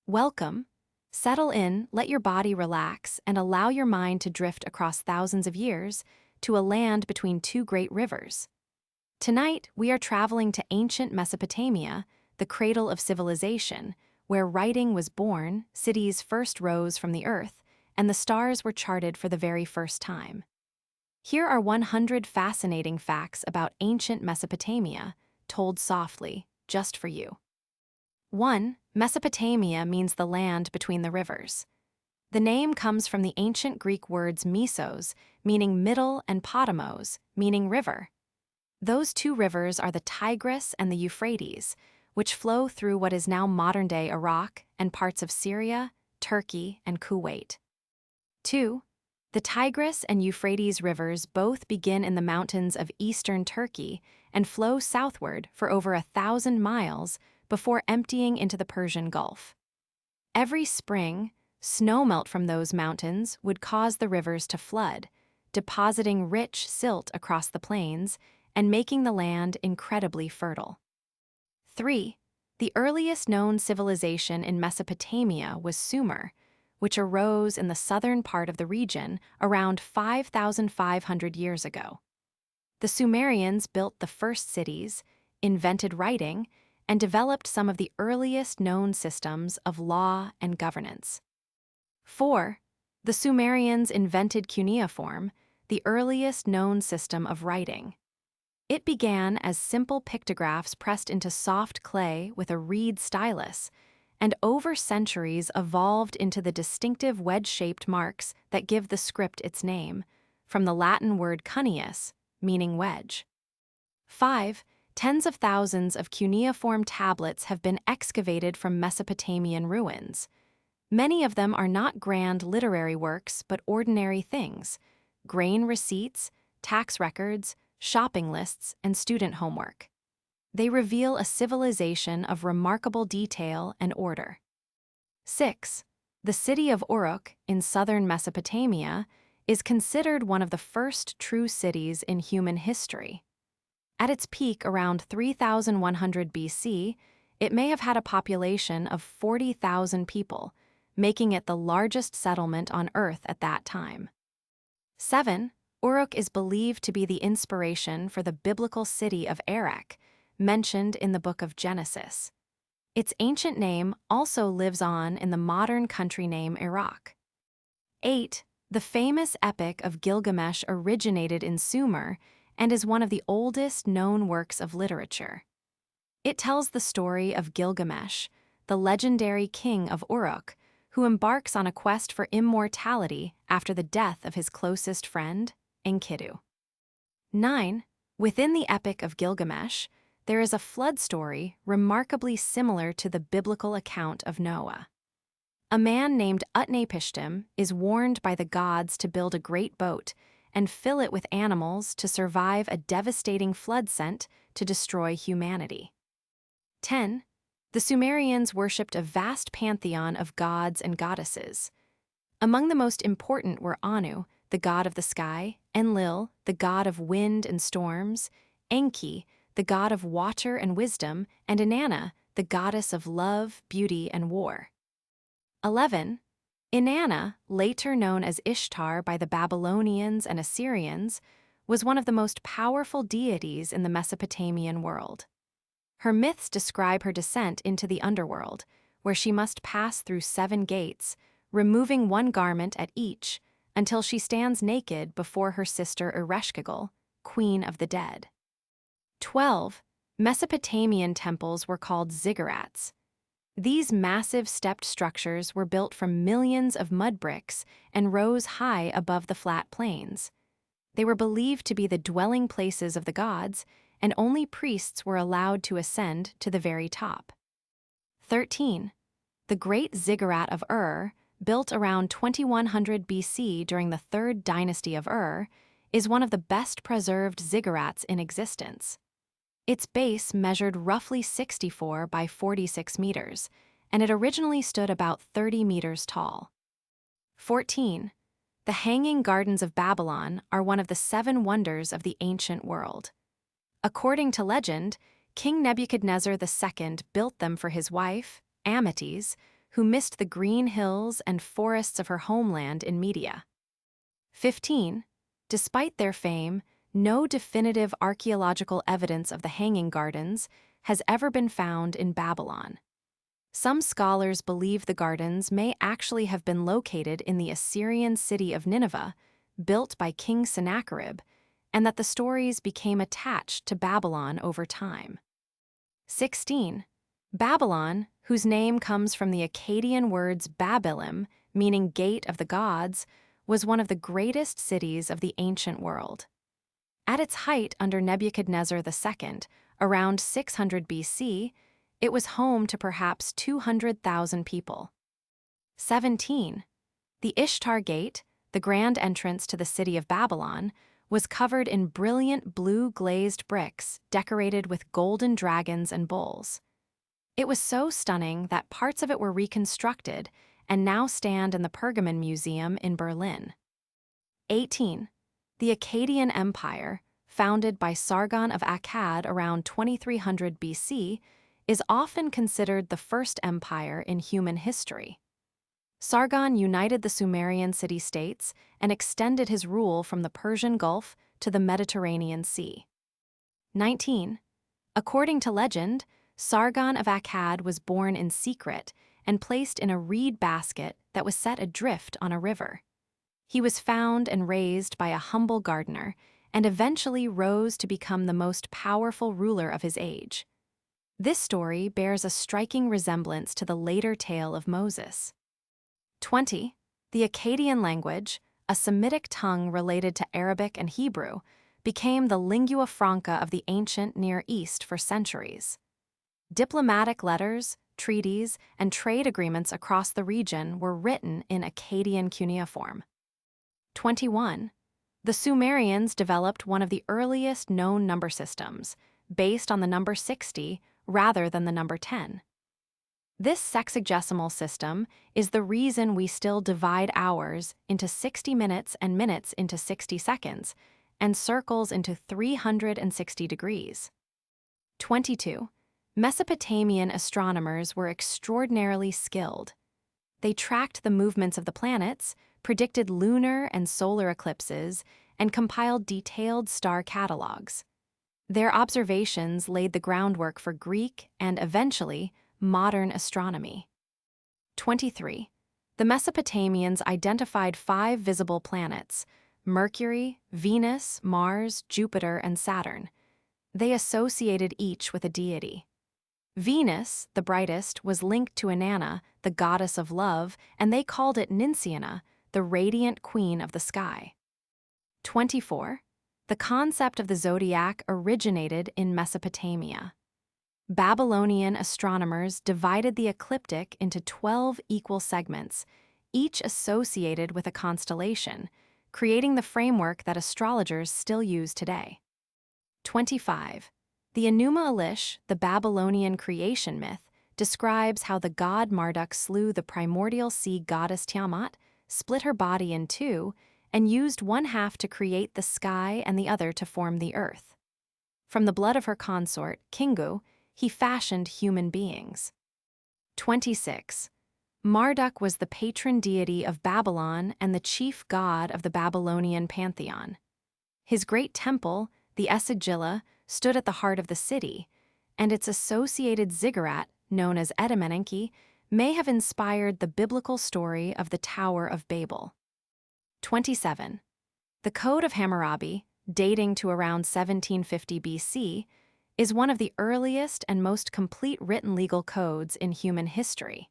Welcome. Settle in, let your body relax, and allow your mind to drift across thousands of years to a land between two great rivers. Tonight, we are traveling to ancient Mesopotamia, the cradle of civilization, where writing was born, cities first rose from the earth, and the stars were charted for the very first time. Here are 100 fascinating facts about ancient Mesopotamia, told softly, just for you. 1. Mesopotamia means the land between the rivers. The name comes from the ancient Greek words mesos, meaning middle, and potamos, meaning river. Those two rivers are the Tigris and the Euphrates, which flow through what is now modern-day Iraq and parts of Syria, Turkey, and Kuwait. 2. The Tigris and Euphrates rivers both begin in the mountains of eastern Turkey and flow southward for over 1,000 miles before emptying into the Persian Gulf. Every spring, snowmelt from those mountains would cause the rivers to flood, depositing rich silt across the plains and making the land incredibly fertile. 3. The earliest known civilization in Mesopotamia was Sumer, which arose in the southern part of the region around 5,500 years ago. The Sumerians built the first cities, invented writing, and developed some of the earliest known systems of law and governance. 4. The Sumerians invented cuneiform, the earliest known system of writing. It began as simple pictographs pressed into soft clay with a reed stylus, and over centuries evolved into the distinctive wedge-shaped marks that give the script its name, from the Latin word cuneus, meaning wedge. 5. Tens of thousands of cuneiform tablets have been excavated from Mesopotamian ruins. Many of them are not grand literary works but ordinary things: grain receipts, tax records, shopping lists, and student homework. They reveal a civilization of remarkable detail and order. 6. The city of Uruk in southern Mesopotamia is considered one of the first true cities in human history. At its peak around 3,100 BC, it may have had a population of 40,000 people, making it the largest settlement on Earth at that time. 7. Uruk is believed to be the inspiration for the biblical city of Erech, mentioned in the book of Genesis. Its ancient name also lives on in the modern country name Iraq. 8. The famous Epic of Gilgamesh originated in Sumer and is one of the oldest known works of literature. It tells the story of Gilgamesh, the legendary king of Uruk, who embarks on a quest for immortality after the death of his closest friend, Enkidu. 9. Within the Epic of Gilgamesh, there is a flood story remarkably similar to the biblical account of Noah. A man named Utnapishtim is warned by the gods to build a great boat and fill it with animals to survive a devastating flood sent to destroy humanity. 10. The Sumerians worshipped a vast pantheon of gods and goddesses. Among the most important were Anu, the god of the sky, Enlil, the god of wind and storms, Enki, the god of water and wisdom, and Inanna, the goddess of love, beauty, and war. 11. Inanna, later known as Ishtar by the Babylonians and Assyrians, was one of the most powerful deities in the Mesopotamian world. Her myths describe her descent into the underworld, where she must pass through 7 gates, removing one garment at each, until she stands naked before her sister Ereshkigal, queen of the dead. 12. Mesopotamian temples were called ziggurats. These massive stepped structures were built from millions of mud bricks and rose high above the flat plains. They were believed to be the dwelling places of the gods, and only priests were allowed to ascend to the very top. 13. The Great Ziggurat of Ur, built around 2100 BC during the 3rd dynasty of Ur, is one of the best preserved ziggurats in existence. Its base measured roughly 64 by 46 meters, and it originally stood about 30 meters tall. 14. The Hanging Gardens of Babylon are one of the 7 wonders of the ancient world. According to legend, King Nebuchadnezzar II built them for his wife, Amytes, who missed the green hills and forests of her homeland in Media. 15. Despite their fame, no definitive archaeological evidence of the Hanging Gardens has ever been found in Babylon. Some scholars believe the gardens may actually have been located in the Assyrian city of Nineveh, built by King Sennacherib, and that the stories became attached to Babylon over time. 16. Babylon, whose name comes from the Akkadian words Babilim, meaning gate of the gods, was one of the greatest cities of the ancient world. At its height under Nebuchadnezzar II, around 600 BC, it was home to perhaps 200,000 people. 17. The Ishtar Gate, the grand entrance to the city of Babylon, was covered in brilliant blue glazed bricks decorated with golden dragons and bulls. It was so stunning that parts of it were reconstructed and now stand in the Pergamon Museum in Berlin. 18. The Akkadian Empire, founded by Sargon of Akkad around 2300 BC, is often considered the first empire in human history. Sargon united the Sumerian city-states and extended his rule from the Persian Gulf to the Mediterranean Sea. 19. According to legend, Sargon of Akkad was born in secret and placed in a reed basket that was set adrift on a river. He was found and raised by a humble gardener and eventually rose to become the most powerful ruler of his age. This story bears a striking resemblance to the later tale of Moses. 20. The Akkadian language, a Semitic tongue related to Arabic and Hebrew, became the lingua franca of the ancient Near East for centuries. Diplomatic letters, treaties, and trade agreements across the region were written in Akkadian cuneiform. 21. The Sumerians developed one of the earliest known number systems, based on the number 60 rather than the number 10. This sexagesimal system is the reason we still divide hours into 60 minutes and minutes into 60 seconds, and circles into 360 degrees. 22. Mesopotamian astronomers were extraordinarily skilled. They tracked the movements of the planets, predicted lunar and solar eclipses, and compiled detailed star catalogs. Their observations laid the groundwork for Greek and, eventually, modern astronomy. 23. The Mesopotamians identified 5 visible planets: Mercury, Venus, Mars, Jupiter, and Saturn. They associated each with a deity. Venus, the brightest, was linked to Inanna, the goddess of love, and they called it Ninciana, the radiant queen of the sky. 24. The concept of the zodiac originated in Mesopotamia. Babylonian astronomers divided the ecliptic into 12 equal segments, each associated with a constellation, creating the framework that astrologers still use today. 25. The Enuma Elish, the Babylonian creation myth, describes how the god Marduk slew the primordial sea goddess Tiamat, split her body in two, and used one half to create the sky and the other to form the earth. From the blood of her consort, Kingu, he fashioned human beings. 26. Marduk was the patron deity of Babylon and the chief god of the Babylonian pantheon. His great temple, the Esagila, stood at the heart of the city, and its associated ziggurat, known as Etemenenki, may have inspired the biblical story of the Tower of Babel. 27. The Code of Hammurabi, dating to around 1750 BC, is one of the earliest and most complete written legal codes in human history.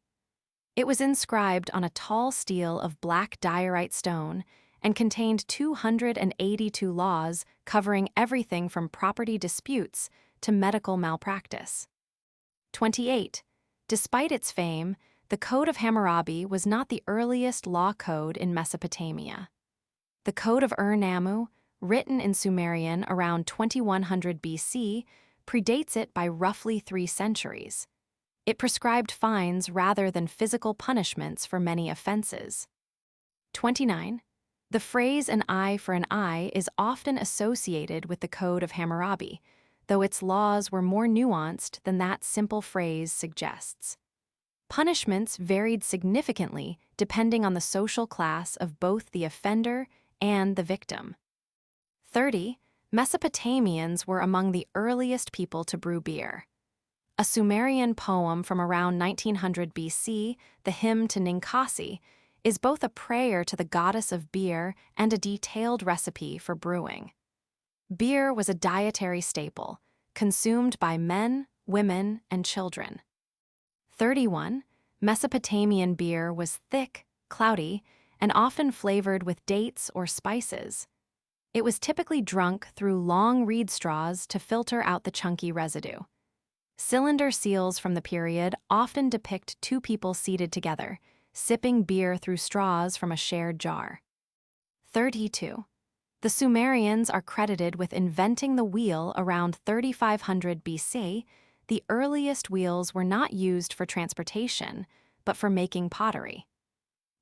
It was inscribed on a tall stele of black diorite stone and contained 282 laws covering everything from property disputes to medical malpractice. 28. Despite its fame, the Code of Hammurabi was not the earliest law code in Mesopotamia. The Code of Ur-Nammu, written in Sumerian around 2100 BC, predates it by roughly 3 centuries. It prescribed fines rather than physical punishments for many offenses. 29. The phrase "an eye for an eye" is often associated with the Code of Hammurabi, though its laws were more nuanced than that simple phrase suggests. Punishments varied significantly depending on the social class of both the offender and the victim. 30. Mesopotamians were among the earliest people to brew beer. A Sumerian poem from around 1900 BC, the Hymn to Ninkasi, is both a prayer to the goddess of beer and a detailed recipe for brewing. Beer was a dietary staple, consumed by men, women, and children. 31. Mesopotamian beer was thick, cloudy, and often flavored with dates or spices. It was typically drunk through long reed straws to filter out the chunky residue. Cylinder seals from the period often depict two people seated together, sipping beer through straws from a shared jar. 32. The Sumerians are credited with inventing the wheel around 3500 BC. The earliest wheels were not used for transportation, but for making pottery.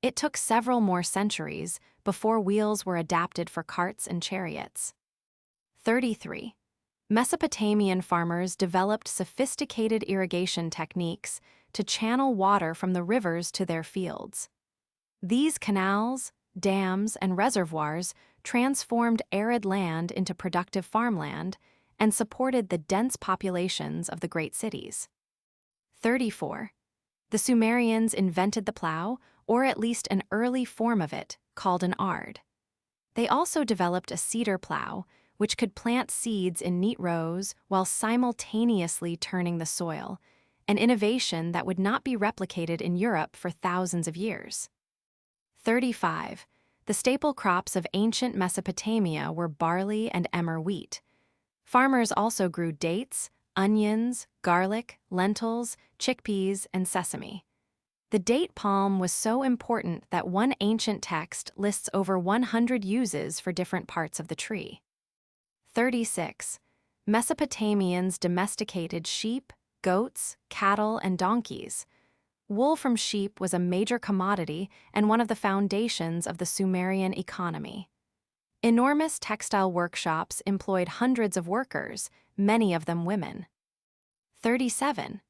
It took several more centuries before wheels were adapted for carts and chariots. 33. Mesopotamian farmers developed sophisticated irrigation techniques to channel water from the rivers to their fields. These canals, dams, and reservoirs transformed arid land into productive farmland and supported the dense populations of the great cities. 34. The Sumerians invented the plow, or at least an early form of it, called an ard. They also developed a cedar plow, which could plant seeds in neat rows while simultaneously turning the soil, an innovation that would not be replicated in Europe for thousands of years. 35. The staple crops of ancient Mesopotamia were barley and emmer wheat. Farmers also grew dates, onions, garlic, lentils, chickpeas, and sesame. The date palm was so important that one ancient text lists over 100 uses for different parts of the tree. 36. Mesopotamians domesticated sheep, goats, cattle, and donkeys. Wool from sheep was a major commodity and one of the foundations of the Sumerian economy. Enormous textile workshops employed hundreds of workers, many of them women. 37.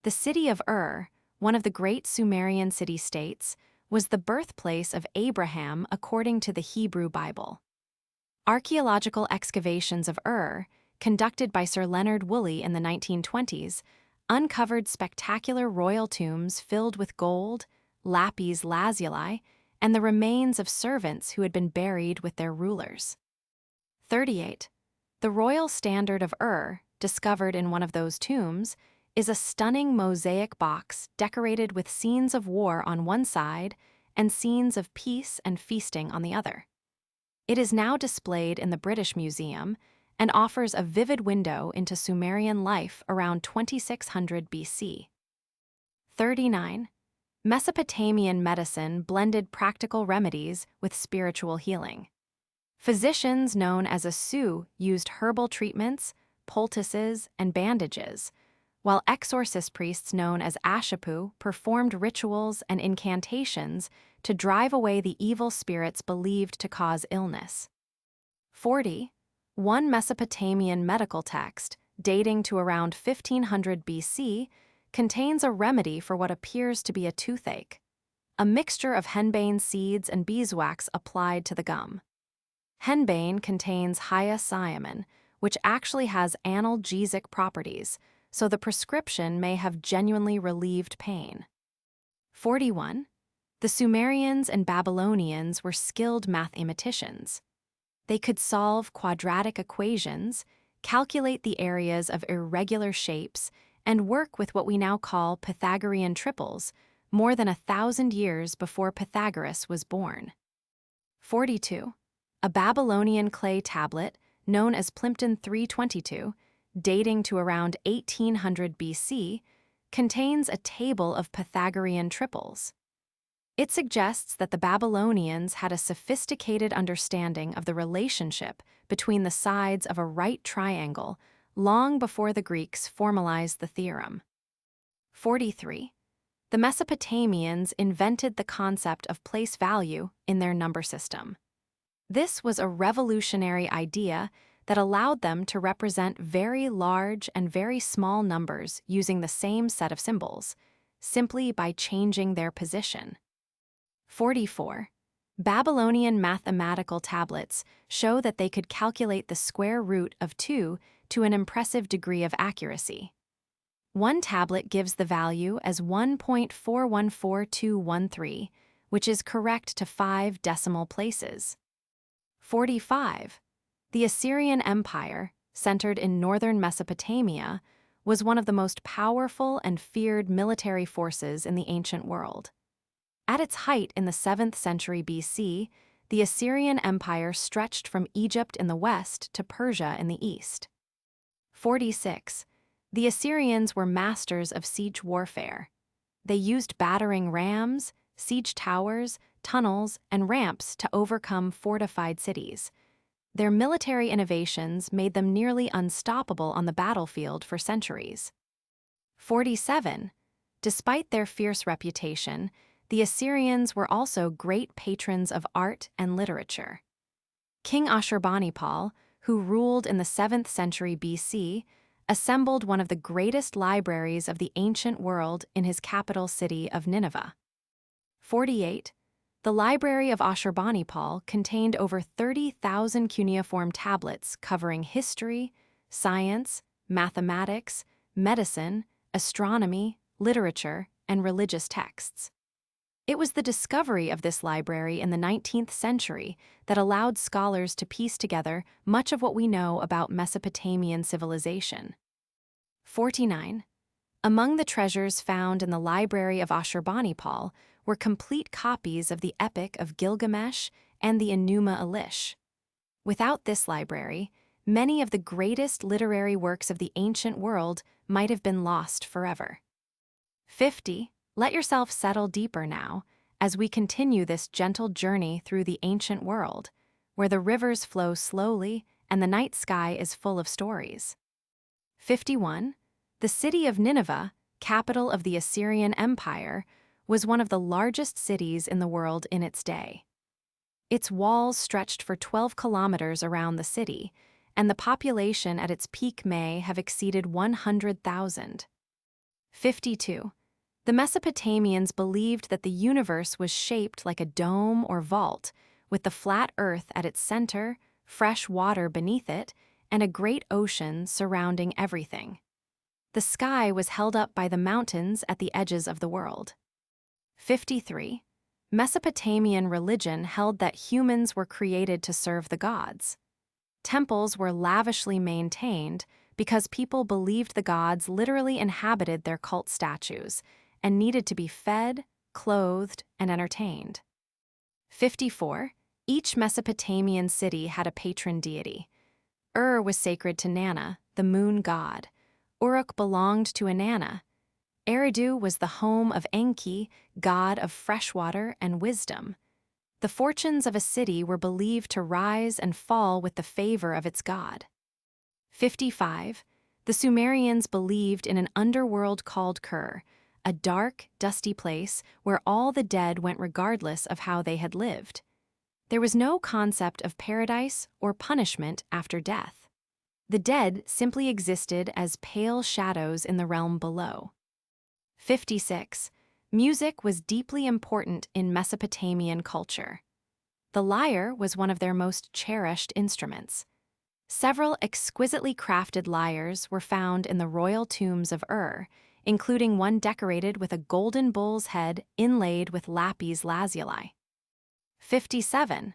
The city of Ur, one of the great Sumerian city-states, was the birthplace of Abraham according to the Hebrew Bible. Archaeological excavations of Ur, conducted by Sir Leonard Woolley in the 1920s, uncovered spectacular royal tombs filled with gold, lapis lazuli, and the remains of servants who had been buried with their rulers. 38. The royal standard of Ur, discovered in one of those tombs, is a stunning mosaic box decorated with scenes of war on one side and scenes of peace and feasting on the other. It is now displayed in the British Museum and offers a vivid window into Sumerian life around 2600 BC. 39. Mesopotamian medicine blended practical remedies with spiritual healing. Physicians known as Asu used herbal treatments, poultices, and bandages, while exorcist priests known as Ashapu performed rituals and incantations to drive away the evil spirits believed to cause illness. 40. One Mesopotamian medical text, dating to around 1500 BC, contains a remedy for what appears to be a toothache, a mixture of henbane seeds and beeswax applied to the gum. Henbane contains hyoscyamin, which actually has analgesic properties, so the prescription may have genuinely relieved pain. 41. The Sumerians and Babylonians were skilled mathematicians. They could solve quadratic equations, calculate the areas of irregular shapes, and work with what we now call Pythagorean triples, more than 1,000 years before Pythagoras was born. 42. A Babylonian clay tablet, known as Plimpton 322, dating to around 1800 BC, contains a table of Pythagorean triples. It suggests that the Babylonians had a sophisticated understanding of the relationship between the sides of a right triangle long before the Greeks formalized the theorem. 43. The Mesopotamians invented the concept of place value in their number system. This was a revolutionary idea that allowed them to represent very large and very small numbers using the same set of symbols, simply by changing their position. 44. Babylonian mathematical tablets show that they could calculate the square root of 2 to an impressive degree of accuracy. One tablet gives the value as 1.414213, which is correct to 5 decimal places. 45. The Assyrian Empire, centered in northern Mesopotamia, was one of the most powerful and feared military forces in the ancient world. At its height in the 7th century BC, the Assyrian Empire stretched from Egypt in the west to Persia in the east. 46. The Assyrians were masters of siege warfare. They used battering rams, siege towers, tunnels, and ramps to overcome fortified cities. Their military innovations made them nearly unstoppable on the battlefield for centuries. 47. Despite their fierce reputation, the Assyrians were also great patrons of art and literature. King Ashurbanipal, who ruled in the 7th century BC, assembled one of the greatest libraries of the ancient world in his capital city of Nineveh. 48. The library of Ashurbanipal contained over 30,000 cuneiform tablets covering history, science, mathematics, medicine, astronomy, literature, and religious texts. It was the discovery of this library in the 19th century that allowed scholars to piece together much of what we know about Mesopotamian civilization. 49. Among the treasures found in the library of Ashurbanipal were complete copies of the Epic of Gilgamesh and the Enuma Elish. Without this library, many of the greatest literary works of the ancient world might have been lost forever. 50. Let yourself settle deeper now as we continue this gentle journey through the ancient world, where the rivers flow slowly and the night sky is full of stories. 51. The city of Nineveh, capital of the Assyrian Empire, was one of the largest cities in the world in its day. Its walls stretched for 12 kilometers around the city, and the population at its peak may have exceeded 100,000. 52. The Mesopotamians believed that the universe was shaped like a dome or vault, with the flat earth at its center, fresh water beneath it, and a great ocean surrounding everything. The sky was held up by the mountains at the edges of the world. 53. Mesopotamian religion held that humans were created to serve the gods. Temples were lavishly maintained because people believed the gods literally inhabited their cult statues and needed to be fed, clothed, and entertained. 54. Each Mesopotamian city had a patron deity. Ur was sacred to Nana, the moon god. Uruk belonged to Inanna. Eridu was the home of Enki, god of freshwater and wisdom. The fortunes of a city were believed to rise and fall with the favor of its god. 55. The Sumerians believed in an underworld called Kur, a dark, dusty place where all the dead went regardless of how they had lived. There was no concept of paradise or punishment after death. The dead simply existed as pale shadows in the realm below. 56. Music was deeply important in Mesopotamian culture. The lyre was one of their most cherished instruments. Several exquisitely crafted lyres were found in the royal tombs of Ur, including one decorated with a golden bull's head inlaid with lapis lazuli. 57.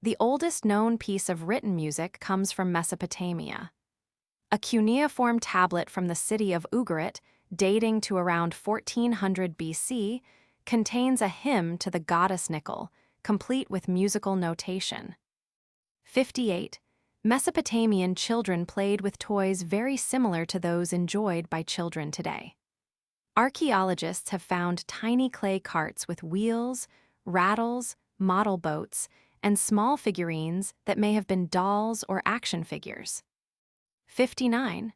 The oldest known piece of written music comes from Mesopotamia. A cuneiform tablet from the city of Ugarit, dating to around 1400 BC, contains a hymn to the goddess Nikkel, complete with musical notation. 58. Mesopotamian children played with toys very similar to those enjoyed by children today. Archaeologists have found tiny clay carts with wheels, rattles, model boats, and small figurines that may have been dolls or action figures. 59.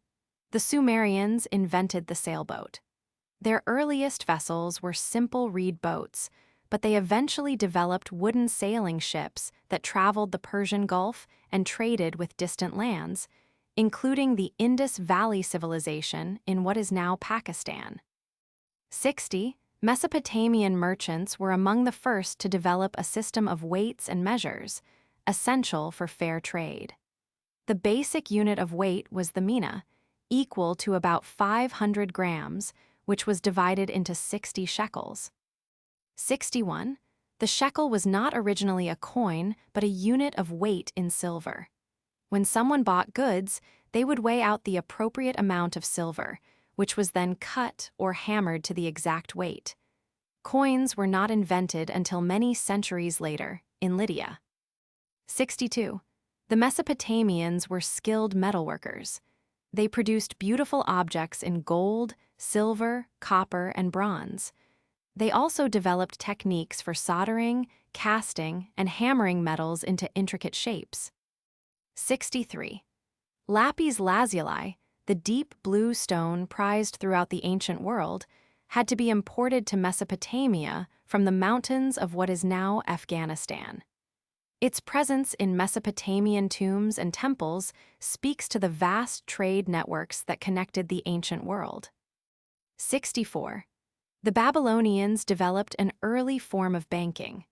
The Sumerians invented the sailboat. Their earliest vessels were simple reed boats, but they eventually developed wooden sailing ships that traveled the Persian Gulf and traded with distant lands, including the Indus Valley Civilization in what is now Pakistan. 60. Mesopotamian merchants were among the first to develop a system of weights and measures, essential for fair trade. The basic unit of weight was the mina, equal to about 500 grams, which was divided into 60 shekels. 61. The shekel was not originally a coin, but a unit of weight in silver. When someone bought goods, they would weigh out the appropriate amount of silver, which was then cut or hammered to the exact weight. Coins were not invented until many centuries later, in Lydia. 62. The Mesopotamians were skilled metalworkers. They produced beautiful objects in gold, silver, copper, and bronze. They also developed techniques for soldering, casting, and hammering metals into intricate shapes. 63. Lapis lazuli, the deep blue stone prized throughout the ancient world, had to be imported to Mesopotamia from the mountains of what is now Afghanistan. Its presence in Mesopotamian tombs and temples speaks to the vast trade networks that connected the ancient world. 64. The Babylonians developed an early form of banking.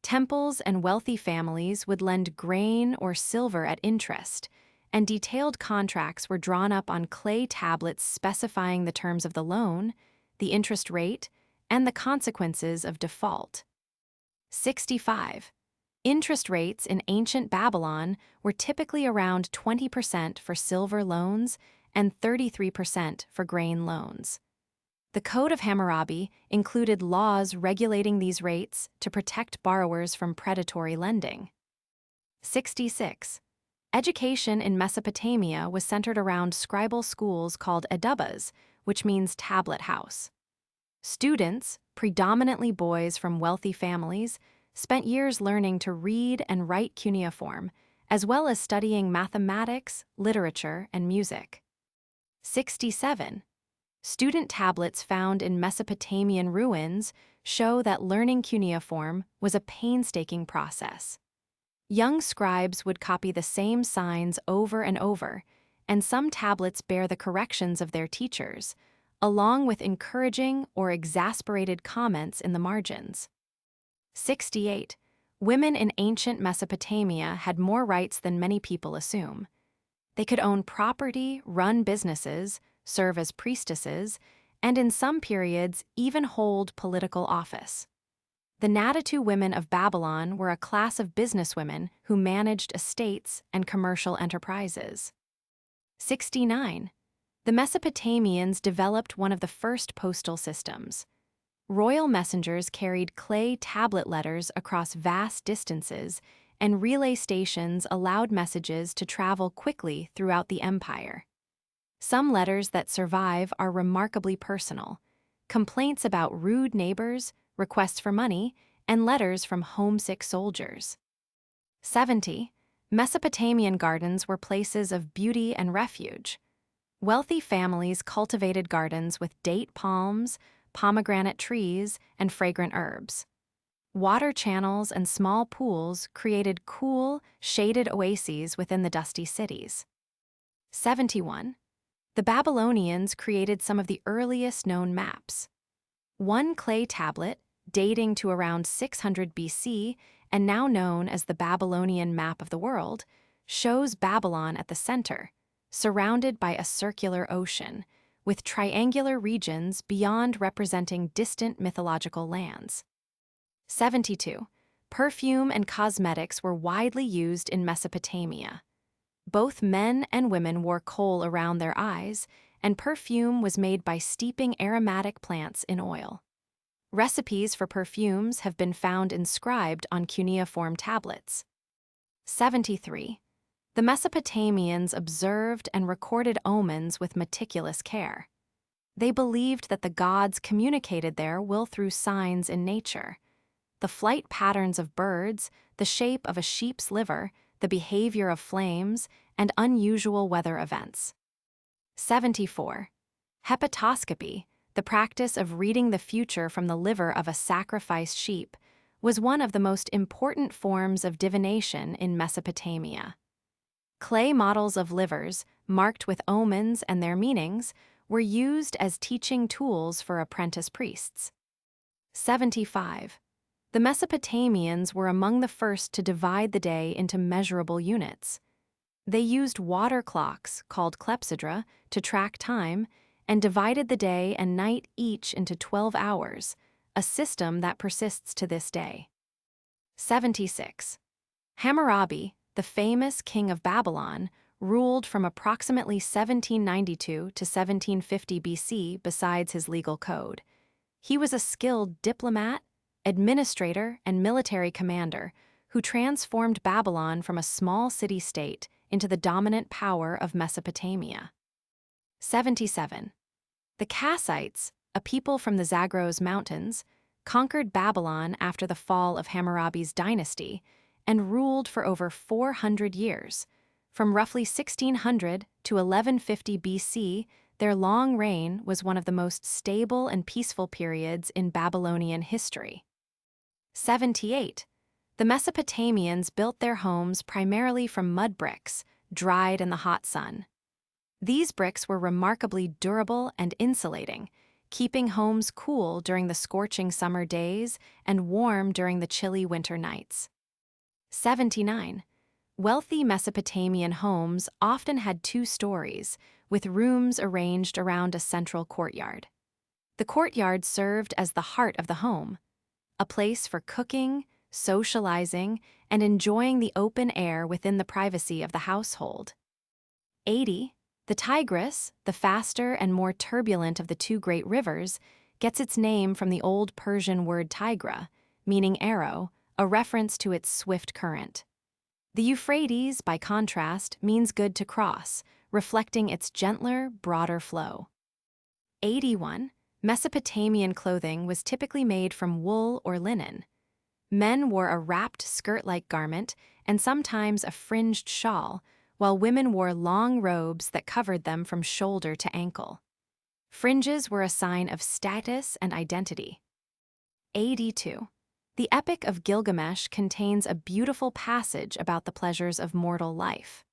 Temples and wealthy families would lend grain or silver at interest, and detailed contracts were drawn up on clay tablets specifying the terms of the loan, the interest rate, and the consequences of default. 65. Interest rates in ancient Babylon were typically around 20% for silver loans and 33% for grain loans. The Code of Hammurabi included laws regulating these rates to protect borrowers from predatory lending. 66. Education in Mesopotamia was centered around scribal schools called edubas, which means tablet house. Students, predominantly boys from wealthy families, spent years learning to read and write cuneiform, as well as studying mathematics, literature, and music. 67. Student tablets found in Mesopotamian ruins show that learning cuneiform was a painstaking process. Young scribes would copy the same signs over and over, and some tablets bear the corrections of their teachers, along with encouraging or exasperated comments in the margins. 68. Women in ancient Mesopotamia had more rights than many people assume. They could own property, run businesses, serve as priestesses, and in some periods even hold political office. The Natatu women of Babylon were a class of businesswomen who managed estates and commercial enterprises. 69. The Mesopotamians developed one of the first postal systems. Royal messengers carried clay tablet letters across vast distances, and relay stations allowed messages to travel quickly throughout the empire. Some letters that survive are remarkably personal: complaints about rude neighbors, requests for money, and letters from homesick soldiers. 70. Mesopotamian gardens were places of beauty and refuge. Wealthy families cultivated gardens with date palms, pomegranate trees, and fragrant herbs. Water channels and small pools created cool, shaded oases within the dusty cities. 71. The Babylonians created some of the earliest known maps. One clay tablet, dating to around 600 BC and now known as the Babylonian Map of the World, shows Babylon at the center, surrounded by a circular ocean, with triangular regions beyond representing distant mythological lands. 72. Perfume and cosmetics were widely used in Mesopotamia. Both men and women wore kohl around their eyes, and perfume was made by steeping aromatic plants in oil. Recipes for perfumes have been found inscribed on cuneiform tablets. 73. The Mesopotamians observed and recorded omens with meticulous care. They believed that the gods communicated their will through signs in nature. The flight patterns of birds, the shape of a sheep's liver, the behavior of flames, and unusual weather events. 74. Hepatoscopy, the practice of reading the future from the liver of a sacrificed sheep, was one of the most important forms of divination in Mesopotamia. Clay models of livers, marked with omens and their meanings, were used as teaching tools for apprentice priests. 75. The Mesopotamians were among the first to divide the day into measurable units. They used water clocks, called clepsydra, to track time, and divided the day and night each into 12 hours, a system that persists to this day. 76. Hammurabi, the famous king of Babylon, ruled from approximately 1792 to 1750 BC besides his legal code. He was a skilled diplomat, administrator, and military commander who transformed Babylon from a small city-state into the dominant power of Mesopotamia. 77. The Kassites, a people from the Zagros Mountains, conquered Babylon after the fall of Hammurabi's dynasty and ruled for over 400 years. From roughly 1600 to 1150 BC, their long reign was one of the most stable and peaceful periods in Babylonian history. 78. The Mesopotamians built their homes primarily from mud bricks, dried in the hot sun. These bricks were remarkably durable and insulating, keeping homes cool during the scorching summer days and warm during the chilly winter nights. 79. Wealthy Mesopotamian homes often had 2 stories, with rooms arranged around a central courtyard. The courtyard served as the heart of the home, a place for cooking, socializing, and enjoying the open air within the privacy of the household. 80. The Tigris, the faster and more turbulent of the 2 great rivers, gets its name from the old Persian word tigra, meaning arrow, a reference to its swift current. The Euphrates, by contrast, means good to cross, reflecting its gentler, broader flow. 81. Mesopotamian clothing was typically made from wool or linen. Men wore a wrapped skirt-like garment and sometimes a fringed shawl, while women wore long robes that covered them from shoulder to ankle. Fringes were a sign of status and identity. 82. The Epic of Gilgamesh contains a beautiful passage about the pleasures of mortal life.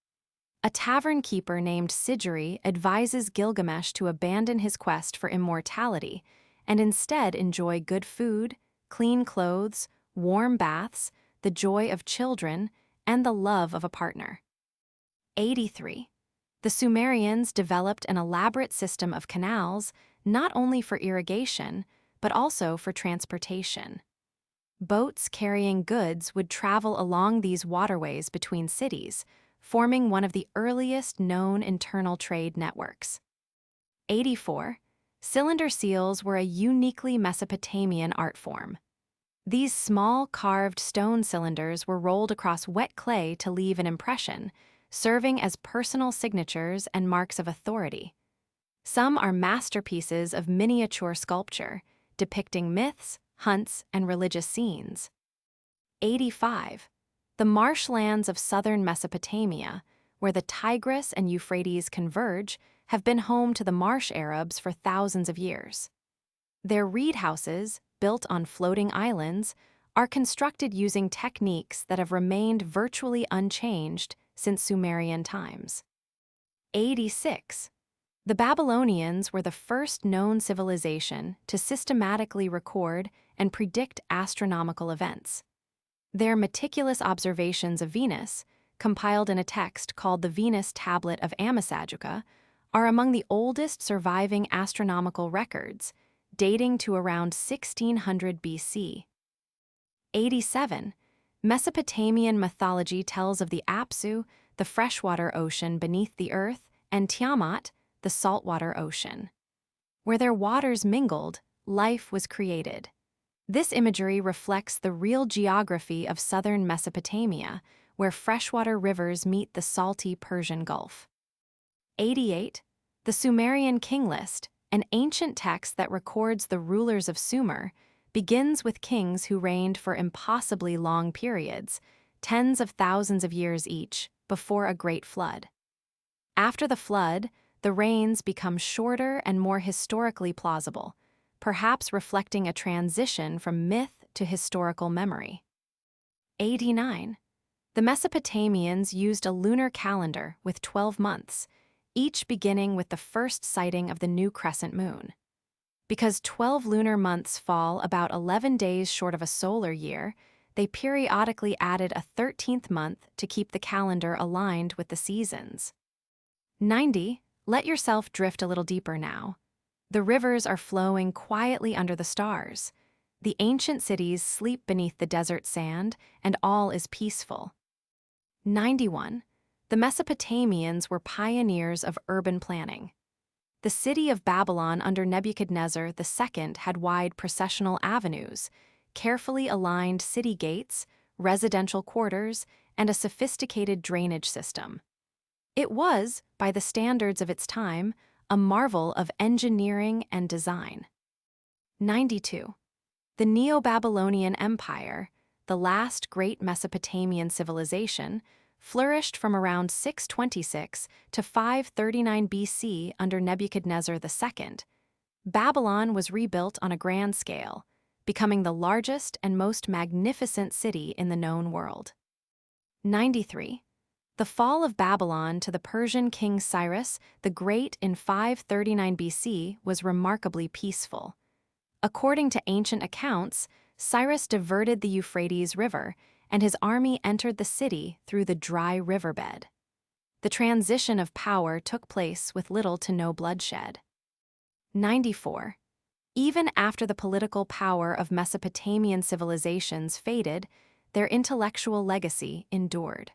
A tavern keeper named Sigeri advises Gilgamesh to abandon his quest for immortality and instead enjoy good food, clean clothes, warm baths, the joy of children, and the love of a partner. 83. The Sumerians developed an elaborate system of canals not only for irrigation, but also for transportation. Boats carrying goods would travel along these waterways between cities, forming one of the earliest known internal trade networks. 84. Cylinder seals were a uniquely Mesopotamian art form. These small carved stone cylinders were rolled across wet clay to leave an impression, serving as personal signatures and marks of authority. Some are masterpieces of miniature sculpture, depicting myths, hunts, and religious scenes. 85. The marshlands of southern Mesopotamia, where the Tigris and Euphrates converge, have been home to the marsh Arabs for thousands of years. Their reed houses, built on floating islands, are constructed using techniques that have remained virtually unchanged since Sumerian times. 86. The Babylonians were the first known civilization to systematically record and predict astronomical events. Their meticulous observations of Venus, compiled in a text called the Venus Tablet of Amisajuka, are among the oldest surviving astronomical records, dating to around 1600 BC. 87. Mesopotamian mythology tells of the Apsu, the freshwater ocean beneath the earth, and Tiamat, the saltwater ocean. Where their waters mingled, life was created. This imagery reflects the real geography of southern Mesopotamia, where freshwater rivers meet the salty Persian Gulf. 88. The Sumerian King List, an ancient text that records the rulers of Sumer, begins with kings who reigned for impossibly long periods, tens of thousands of years each, before a great flood. After the flood, the reigns become shorter and more historically plausible, perhaps reflecting a transition from myth to historical memory. 89. The Mesopotamians used a lunar calendar with 12 months, each beginning with the first sighting of the new crescent moon. Because 12 lunar months fall about 11 days short of a solar year, they periodically added a 13th month to keep the calendar aligned with the seasons. 90. Let yourself drift a little deeper now. The rivers are flowing quietly under the stars. The ancient cities sleep beneath the desert sand, and all is peaceful. 91. The Mesopotamians were pioneers of urban planning. The city of Babylon under Nebuchadnezzar II had wide processional avenues, carefully aligned city gates, residential quarters, and a sophisticated drainage system. It was, by the standards of its time, a marvel of engineering and design. 92. The Neo-Babylonian Empire, the last great Mesopotamian civilization, flourished from around 626 to 539 BC under Nebuchadnezzar II. Babylon was rebuilt on a grand scale, becoming the largest and most magnificent city in the known world. 93. The fall of Babylon to the Persian king Cyrus the Great in 539 BC was remarkably peaceful. According to ancient accounts, Cyrus diverted the Euphrates River, and his army entered the city through the dry riverbed. The transition of power took place with little to no bloodshed. 94. Even after the political power of Mesopotamian civilizations faded, their intellectual legacy endured.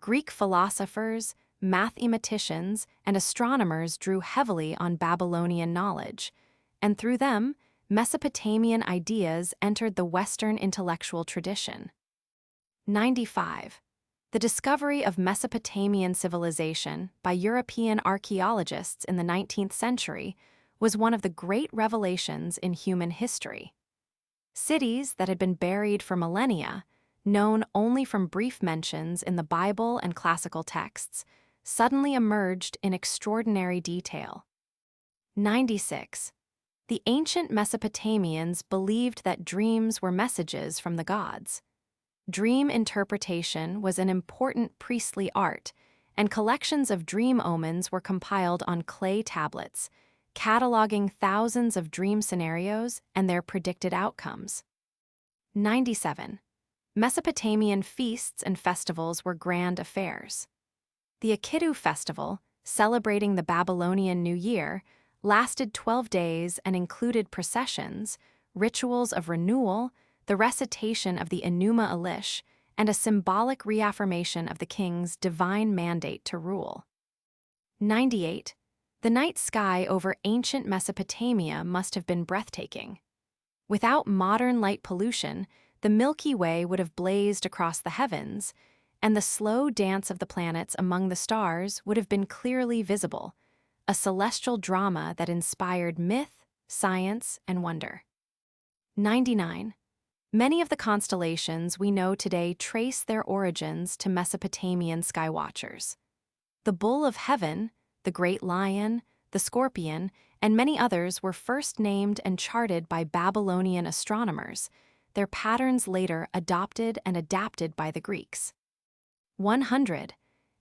Greek philosophers, mathematicians, and astronomers drew heavily on Babylonian knowledge, and through them, Mesopotamian ideas entered the Western intellectual tradition. 95. The discovery of Mesopotamian civilization by European archaeologists in the 19th century was one of the great revelations in human history. Cities that had been buried for millennia, known only from brief mentions in the Bible and classical texts, suddenly emerged in extraordinary detail. 96. The ancient Mesopotamians believed that dreams were messages from the gods. Dream interpretation was an important priestly art, and collections of dream omens were compiled on clay tablets, cataloging thousands of dream scenarios and their predicted outcomes. 97. Mesopotamian feasts and festivals were grand affairs. The Akitu festival, celebrating the Babylonian New Year, lasted 12 days and included processions, rituals of renewal, the recitation of the Enuma Elish, and a symbolic reaffirmation of the king's divine mandate to rule. 98. The night sky over ancient Mesopotamia must have been breathtaking. Without modern light pollution, the Milky Way would have blazed across the heavens, and the slow dance of the planets among the stars would have been clearly visible, a celestial drama that inspired myth, science, and wonder. 99. Many of the constellations we know today trace their origins to Mesopotamian skywatchers. The Bull of Heaven, the Great Lion, the Scorpion, and many others were first named and charted by Babylonian astronomers, their patterns later adopted and adapted by the Greeks. 100.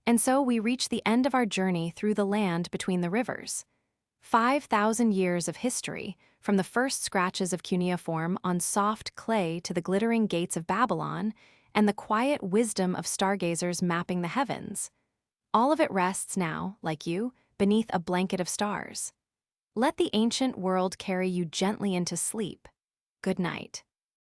And so we reach the end of our journey through the land between the rivers. 5,000 years of history, from the first scratches of cuneiform on soft clay to the glittering gates of Babylon, and the quiet wisdom of stargazers mapping the heavens. All of it rests now, like you, beneath a blanket of stars. Let the ancient world carry you gently into sleep. Good night.